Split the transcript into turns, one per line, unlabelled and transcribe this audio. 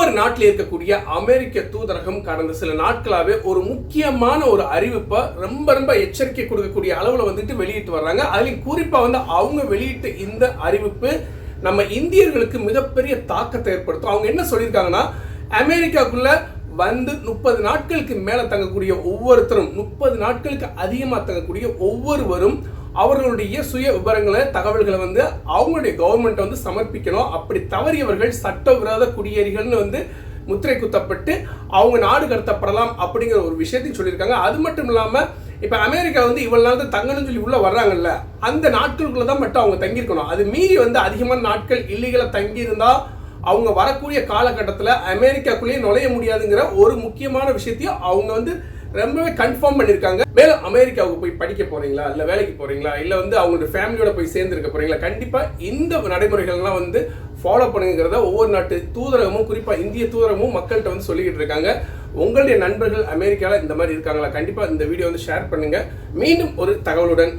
Myanmar நாட்டில் இருக்கக்கூடிய அமெரிக்க தூதரகம் கடந்த சில நாட்களாகவே ஒரு முக்கியமான ஒரு அறிவிப்பை ரொம்ப எச்சரிக்கை கொடுக்கக்கூடிய அளவில் வெளியிட்டு வர்றாங்க. அதுலேயும் குறிப்பாக அவங்க வெளியிட்ட இந்த அறிவிப்பு நம்ம இந்தியர்களுக்கு மிகப்பெரிய தாக்கத்தை ஏற்படுத்தும். அவங்க என்ன சொல்லியிருக்காங்கன்னா, அமெரிக்காக்குள்ள 30 நாட்களுக்கு மேல தங்கக்கூடிய ஒவ்வொருத்தரும், 30 நாட்களுக்கு அதிகமாக தங்கக்கூடிய ஒவ்வொருவரும் அவர்களுடைய சுய விவரங்களை, தகவல்களை அவங்களுடைய கவர்மெண்ட் சமர்ப்பிக்கணும். அப்படி தவறியவர்கள் சட்டவிரோத குடியேறிகள்னு முத்திரை குத்தப்பட்டு அவங்க நாடு கடத்தப்படலாம் அப்படிங்கிற ஒரு விஷயத்தையும் சொல்லியிருக்காங்க. அது மட்டும் இல்லாமல் இப்போ அமெரிக்கா இவ்வளவு நாள் தங்கணும்னு சொல்லி உள்ள வர்றாங்கல்ல, அந்த நாட்களுக்குள்ள தான் மட்டும் அவங்க தங்கியிருக்கணும். அது மீறி அதிகமான நாட்கள் இல்லீகலா தங்கியிருந்தா அவங்க வரக்கூடிய காலகட்டத்தில் அமெரிக்காக்குள்ளேயே நுழைய முடியாதுங்கிற ஒரு முக்கியமான விஷயத்தையும் அவங்க ரொம்பவே கன்ஃபார்ம் பண்ணியிருக்காங்க. மேலும் அமெரிக்காவுக்கு போய் படிக்க போறீங்களா, இல்லை வேலைக்கு போறீங்களா, இல்லை அவங்களுடைய ஃபேமிலியோட போய் சேர்ந்துருக்க போறீங்களா, கண்டிப்பாக இந்த நடைமுறைகள்லாம் ஃபாலோ பண்ணுங்கிறத ஒவ்வொரு நாட்டு தூதரகமும், குறிப்பாக இந்திய தூதரகமும் மக்கள்கிட்ட சொல்லிக்கிட்டு இருக்காங்க. உங்களுடைய நண்பர்கள் அமெரிக்காவில் இந்த மாதிரி இருக்காங்களா, கண்டிப்பாக இந்த வீடியோ ஷேர் பண்ணுங்க. மீண்டும் ஒரு தகவலுடன்